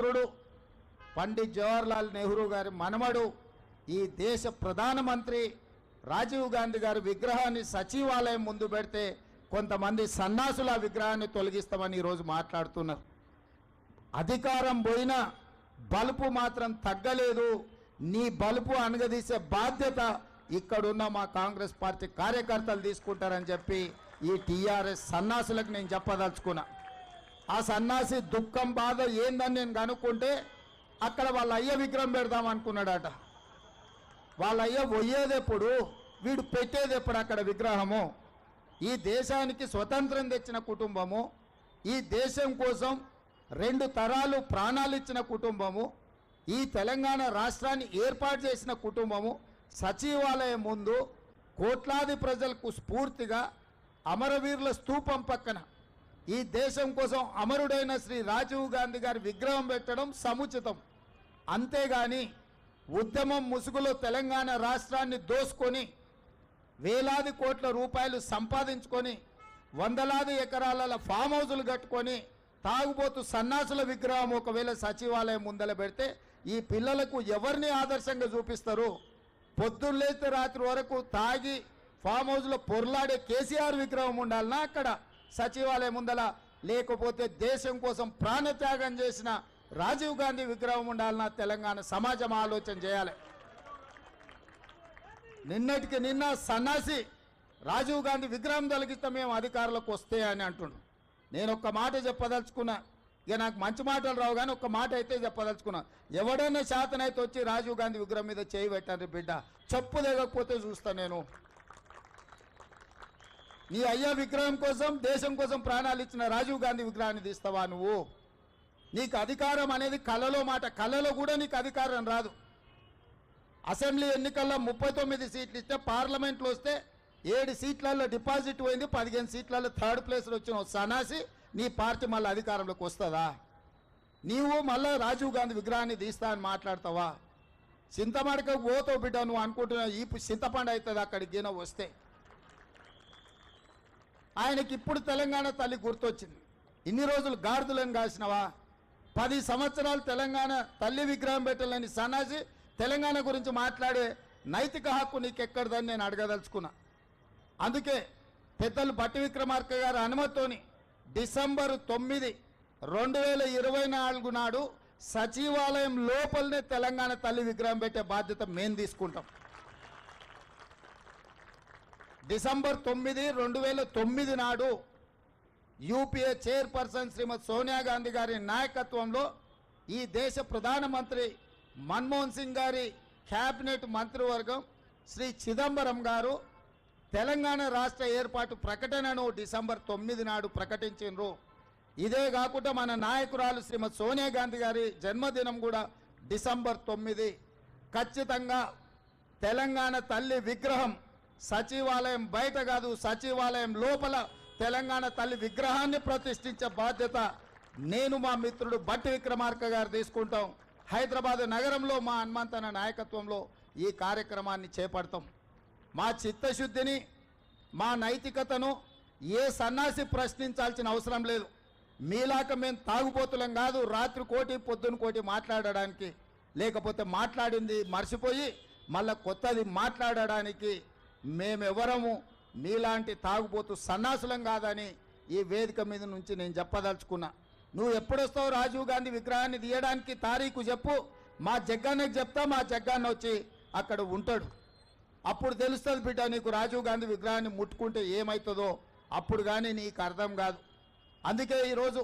మిత్రుడు పండిత్ జవహర్లాల్ నెహ్రూ గారి మనమడు ఈ దేశ ప్రధానమంత్రి రాజీవ్ గాంధీ గారి విగ్రహాన్ని సచివాలయం ముందు పెడితే కొంతమంది సన్నాసుల విగ్రహాన్ని తొలగిస్తామని ఈరోజు మాట్లాడుతున్నారు. అధికారం పోయినా బలుపు మాత్రం తగ్గలేదు. నీ బలుపు అనగదీసే బాధ్యత ఇక్కడున్న మా కాంగ్రెస్ పార్టీ కార్యకర్తలు తీసుకుంటారని చెప్పి ఈ టీఆర్ఎస్ సన్నాసులకు నేను చెప్పదలుచుకున్నా. ఆ సన్నాసి దుఃఖం బాధ ఏందని నేను కనుక్కుంటే అక్కడ వాళ్ళ అయ్య విగ్రహం పెడదాం అనుకున్నాడట. వాళ్ళ అయ్య పోయేదెప్పుడు, వీడు పెట్టేదెప్పుడు అక్కడ విగ్రహము? ఈ దేశానికి స్వతంత్రం తెచ్చిన కుటుంబము, ఈ దేశం కోసం 2 తరాలు ప్రాణాలు ఇచ్చిన కుటుంబము, ఈ తెలంగాణ రాష్ట్రాన్ని ఏర్పాటు చేసిన కుటుంబము సచివాలయం ముందు కోట్లాది ప్రజలకు స్ఫూర్తిగా అమరవీరుల స్తూపం పక్కన ఈ దేశం కోసం అమరుడైన శ్రీ రాజీవ్ గాంధీ గారి విగ్రహం పెట్టడం సముచితం. అంతేగాని ఉద్యమం ముసుగులో తెలంగాణ రాష్ట్రాన్ని దోసుకొని వేలాది కోట్ల రూపాయలు సంపాదించుకొని వందలాది ఎకరాల ఫామ్ హౌజులు కట్టుకొని తాగుబోతు సన్నాసుల విగ్రహం ఒకవేళ సచివాలయం ముందల పెడితే ఈ పిల్లలకు ఎవరిని ఆదర్శంగా చూపిస్తారు? పొద్దున్న లేస్తే రాత్రి వరకు తాగి ఫామ్ హౌస్లో పొర్లాడే కేసీఆర్ విగ్రహం ఉండాలన్నా అక్కడ సచివాలయం ముందల, లేకపోతే దేశం కోసం ప్రాణత్యాగం చేసిన రాజీవ్ గాంధీ విగ్రహం ఉండాలన్నా తెలంగాణ సమాజం ఆలోచన చేయాలి. నిన్నటికి నిన్న సన్నాసి రాజీవ్ గాంధీ విగ్రహం తొలగిస్తే మేము అధికారులకు వస్తే అని అంటుండు. నేను ఒక్క మాట చెప్పదలుచుకున్నా. ఇక నాకు మంచి మాటలు రావు కానీ ఒక్క మాట అయితే చెప్పదలుచుకున్నా. ఎవడైనా శాతనైతే వచ్చి రాజీవ్ గాంధీ విగ్రహం మీద చేయి పెట్టారు బిడ్డ, చెప్పు దిగకపోతే చూస్తా నేను. నీ అయ్యా విగ్రహం కోసం దేశం కోసం ప్రాణాలు ఇచ్చిన రాజీవ్ గాంధీ విగ్రహాన్ని తీస్తావా నువ్వు? నీకు అధికారం అనేది కళలో మాట, కళలో కూడా నీకు అధికారం రాదు. అసెంబ్లీ ఎన్నికల్లో 39 సీట్లు ఇస్తే పార్లమెంట్లో వస్తే 7 సీట్లలో డిపాజిట్ పోయింది, 15 సీట్లలో 3rd ప్లేస్లో వచ్చిన సన్నాసి నీ పార్టీ మళ్ళీ అధికారంలోకి వస్తుందా? నీవు మళ్ళీ రాజీవ్ గాంధీ విగ్రహాన్ని తీస్తా అని మాట్లాడతావా? చింతమడకకు పోతావు బిడ్డ, నువ్వు అనుకుంటున్నావు ఈ చింతపండు అవుతుంది అక్కడికి గిన వస్తే. ఆయనకి ఇప్పుడు తెలంగాణ తల్లి గుర్తొచ్చింది. ఇన్ని రోజులు గాడిదలను కాసినవా? 10 సంవత్సరాలు తెలంగాణ తల్లి విగ్రహం పెట్టాలని సన్నాసి తెలంగాణ గురించి మాట్లాడే నైతిక హక్కు నీకెక్కడదని నేను అడగదలుచుకున్నా. అందుకే పెద్దలు బట్టి విక్రమార్క గారి అనుమతితోని డిసెంబర్ 9, 2024 నాడు సచివాలయం లోపలనే తెలంగాణ తల్లి విగ్రహం పెట్టే బాధ్యత మేము తీసుకుంటాం. డిసెంబర్ 9, 2009 నాడు యూపీఏ చైర్పర్సన్ శ్రీమతి సోనియా గాంధీ గారి నాయకత్వంలో ఈ దేశ ప్రధానమంత్రి మన్మోహన్ సింగ్ గారి క్యాబినెట్ మంత్రివర్గం శ్రీ చిదంబరం గారు తెలంగాణ రాష్ట్ర ఏర్పాటు ప్రకటనను డిసెంబర్ 9 నాడు ప్రకటించారు. ఇదే కాకుండా మన నాయకురాలు శ్రీమతి సోనియా గాంధీ గారి జన్మదినం కూడా డిసెంబర్ 9. ఖచ్చితంగా తెలంగాణ తల్లి విగ్రహం సచివాలయం బయట కాదు, సచివాలయం లోపల తెలంగాణ తల్లి విగ్రహాన్ని ప్రతిష్ఠించే బాధ్యత నేను మా మిత్రుడు బట్టి విక్రమార్క గారు తీసుకుంటాం. హైదరాబాద్ నగరంలో మా హనుమంతన నాయకత్వంలో ఈ కార్యక్రమాన్ని చేపడతాం. మా చిత్తశుద్ధిని, మా నైతికతను ఏ సన్నాసి ప్రశ్నించాల్సిన అవసరం లేదు. మీలాక మేము తాగుపోతులం కాదు, రాత్రి కోటి పొద్దున కోటి మాట్లాడడానికి, లేకపోతే మాట్లాడింది మర్చిపోయి మళ్ళీ కొత్తది మాట్లాడడానికి మేమెవరము మీలాంటి తాగుపోతూ సన్నాసులం కాదని ఈ వేదిక మీద నుంచి నేను చెప్పదలుచుకున్నా. నువ్వు ఎప్పుడొస్తావు రాజీవ్ గాంధీ విగ్రహాన్ని తీయడానికి తారీఖు చెప్పు, మా జగ్గాన్నకి చెప్తా, మా జగ్గాన్న వచ్చి అక్కడ ఉంటాడు. అప్పుడు తెలుస్తుంది బిడ్డ నీకు రాజీవ్ గాంధీ విగ్రహాన్ని ముట్టుకుంటే ఏమవుతుందో, అప్పుడు కానీ నీకు అర్థం కాదు. అందుకే ఈరోజు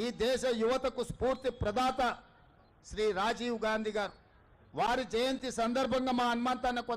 ఈ దేశ యువతకు స్ఫూర్తి ప్రదాత శ్రీ రాజీవ్ గాంధీ గారు వారి జయంతి సందర్భంగా మా హనుమంతన్న కొంత